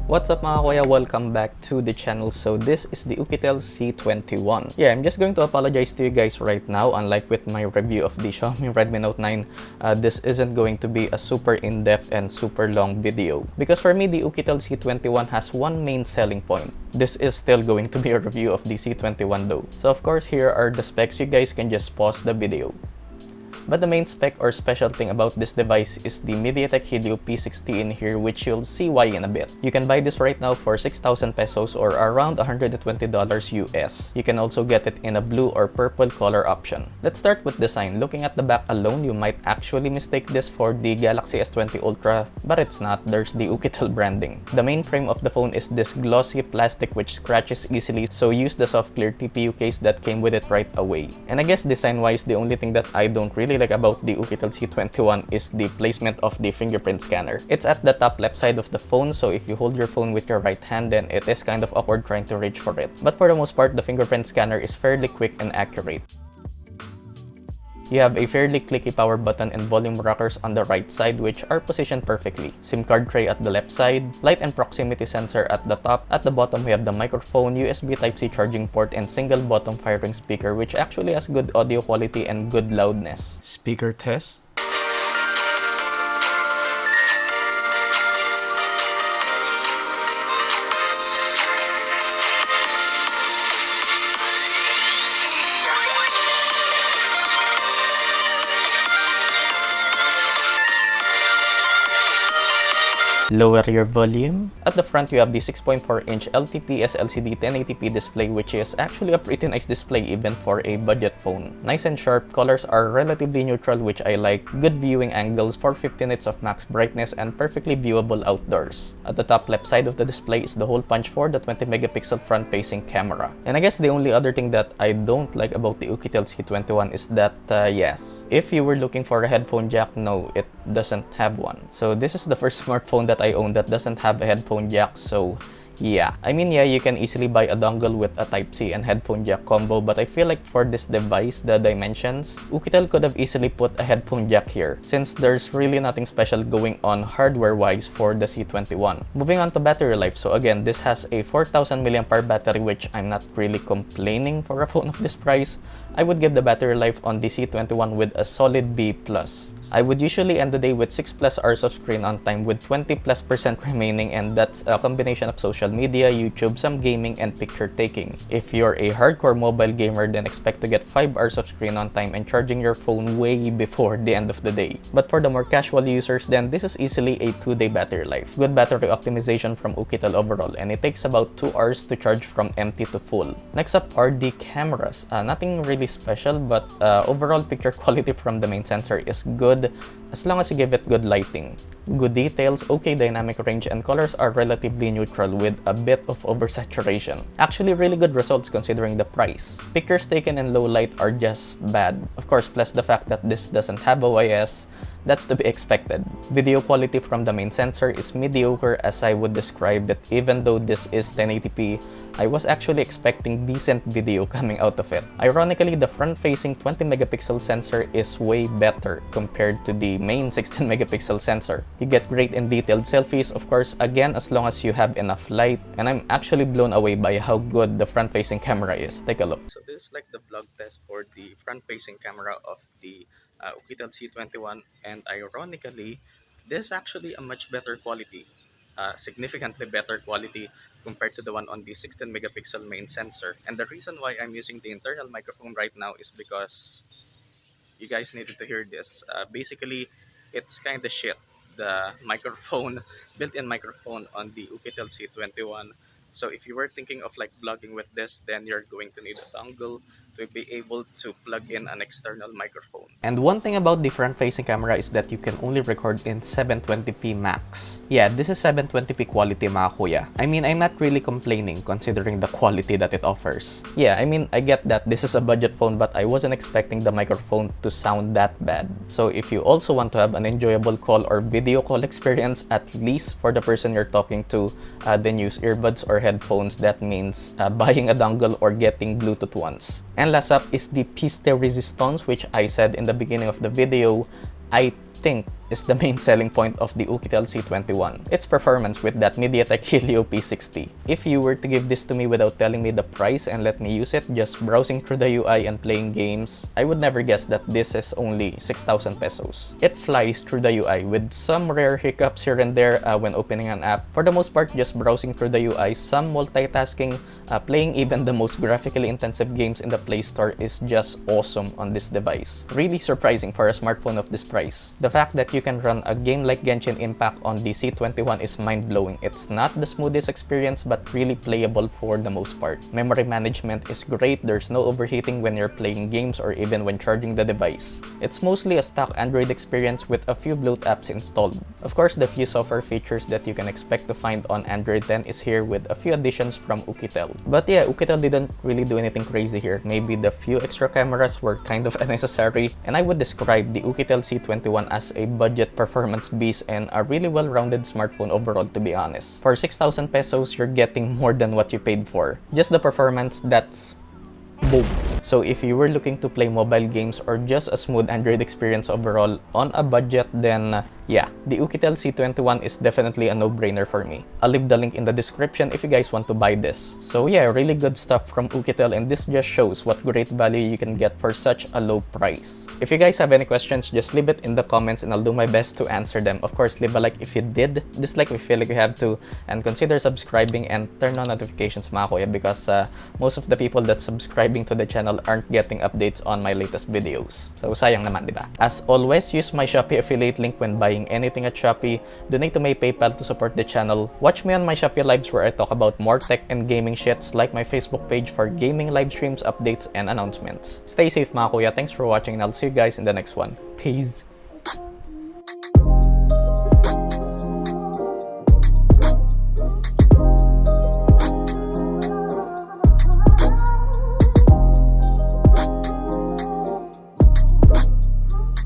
What's up mga kuya? Welcome back to the channel. So this is the Oukitel C21. Yeah, I'm just going to apologize to you guys right now. Unlike with my review of the Xiaomi Redmi Note 9, this isn't going to be a super in-depth and super long video. Because for me, the Oukitel C21 has one main selling point. This is still going to be a review of the C21 though. So of course, here are the specs. You guys can just pause the video. But the main spec or special thing about this device is the MediaTek Helio P60 in here, which you'll see why in a bit. You can buy this right now for 6,000 pesos or around $120 US. You can also get it in a blue or purple color option. Let's start with design. Looking at the back alone, you might actually mistake this for the Galaxy S20 Ultra, but it's not. There's the Oukitel branding. The main frame of the phone is this glossy plastic which scratches easily, so use the soft clear TPU case that came with it right away. And I guess design-wise, the only thing that I don't really like about the Oukitel C21 is the placement of the fingerprint scanner. It's at the top left side of the phone, so if you hold your phone with your right hand, then it is kind of awkward trying to reach for it. But for the most part, the fingerprint scanner is fairly quick and accurate. You have a fairly clicky power button and volume rockers on the right side, which are positioned perfectly. SIM card tray at the left side, light and proximity sensor at the top. At the bottom, we have the microphone, USB Type-C charging port, and single bottom firing speaker, which actually has good audio quality and good loudness. Speaker test. Lower your volume. At the front, you have the 6.4-inch LTPS LCD 1080p display, which is actually a pretty nice display even for a budget phone. Nice and sharp, colors are relatively neutral, which I like. Good viewing angles, 450 nits of max brightness, and perfectly viewable outdoors. At the top left side of the display is the hole punch for the 20-megapixel front-facing camera. And I guess the only other thing that I don't like about the Oukitel C21 is that, yes, if you were looking for a headphone jack, no, it doesn't have one. So this is the first smartphone that I own that doesn't have a headphone jack, so yeah. I mean, yeah, you can easily buy a dongle with a Type-C and headphone jack combo, but I feel like for this device, the dimensions, Oukitel could have easily put a headphone jack here, since there's really nothing special going on hardware-wise for the C21. Moving on to battery life, so again, this has a 4,000 mAh battery, which I'm not really complaining for a phone of this price. I would give the battery life on the C21 with a solid B+. I would usually end the day with 6+ hours of screen on time with 20+% remaining, and that's a combination of social media, YouTube, some gaming, and picture taking. If you're a hardcore mobile gamer, then expect to get 5 hours of screen on time and charging your phone way before the end of the day. But for the more casual users, then this is easily a 2-day battery life. Good battery optimization from Oukitel overall, and it takes about 2 hours to charge from empty to full. Next up are the cameras. Nothing really special, but overall picture quality from the main sensor is good as long as you give it good lighting. Good details, okay dynamic range, and colors are relatively neutral with a bit of oversaturation. Actually really good results considering the price. Pictures taken in low light are just bad. Of course, plus the fact that this doesn't have OIS, that's to be expected. Video quality from the main sensor is mediocre, as I would describe it. Even though this is 1080p, I was actually expecting decent video coming out of it. Ironically, the front-facing 20-megapixel sensor is way better compared to the main 16-megapixel sensor. You get great and detailed selfies, of course, again, as long as you have enough light, and I'm actually blown away by how good the front-facing camera is. Take a look. So this is like the vlog test for the front-facing camera of the Oukitel C21, and ironically, this is actually a much better quality, significantly better quality compared to the one on the 16-megapixel main sensor. And the reason why I'm using the internal microphone right now is because you guys needed to hear this. Basically, it's kind of shit, the microphone, built-in microphone on the Oukitel C21. So if you were thinking of like vlogging with this, then you're going to need a dongle to be able to plug in an external microphone. And one thing about the front-facing camera is that you can only record in 720p max. Yeah, this is 720p quality mga kuya. I mean, I'm not really complaining considering the quality that it offers. Yeah, I mean, I get that this is a budget phone, but I wasn't expecting the microphone to sound that bad. So if you also want to have an enjoyable call or video call experience, at least for the person you're talking to, then use earbuds or headphones. That means buying a dongle or getting Bluetooth ones. And last up is the piste resistance, which I said in the beginning of the video. I think is the main selling point of the Oukitel C21. Its performance with that MediaTek Helio P60. If you were to give this to me without telling me the price and let me use it just browsing through the UI and playing games, I would never guess that this is only 6,000 pesos. It flies through the UI with some rare hiccups here and there when opening an app. For the most part, just browsing through the UI, some multitasking, playing even the most graphically intensive games in the Play Store is just awesome on this device. Really surprising for a smartphone of this price. The fact that you can run a game like Genshin Impact on the C21 is mind-blowing. It's not the smoothest experience but really playable for the most part. Memory management is great, there's no overheating when you're playing games or even when charging the device. It's mostly a stock Android experience with a few bloat apps installed. Of course, the few software features that you can expect to find on Android 10 is here with a few additions from Oukitel. But yeah, Oukitel didn't really do anything crazy here. Maybe the few extra cameras were kind of unnecessary, and I would describe the Oukitel C21 as a budget performance beast and a really well-rounded smartphone overall, to be honest. For 6,000 pesos, you're getting more than what you paid for. Just the performance, that's boom. So if you were looking to play mobile games or just a smooth Android experience overall on a budget, then yeah, the Oukitel C21 is definitely a no-brainer for me. I'll leave the link in the description if you guys want to buy this. So yeah, really good stuff from Oukitel, and this just shows what great value you can get for such a low price. If you guys have any questions, just leave it in the comments and I'll do my best to answer them. Of course, leave a like if you did, dislike if you feel like you have to, and consider subscribing and turn on notifications mga kuya, because most of the people that subscribing to the channel aren't getting updates on my latest videos. So sayang naman, diba? As always, use my Shopee affiliate link when buying anything at Shopee, donate to my PayPal to support the channel, watch me on my Shopee lives where I talk about more tech and gaming shits, like my Facebook page for gaming live streams, updates, and announcements. Stay safe mga kuya, thanks for watching, and I'll see you guys in the next one. Peace!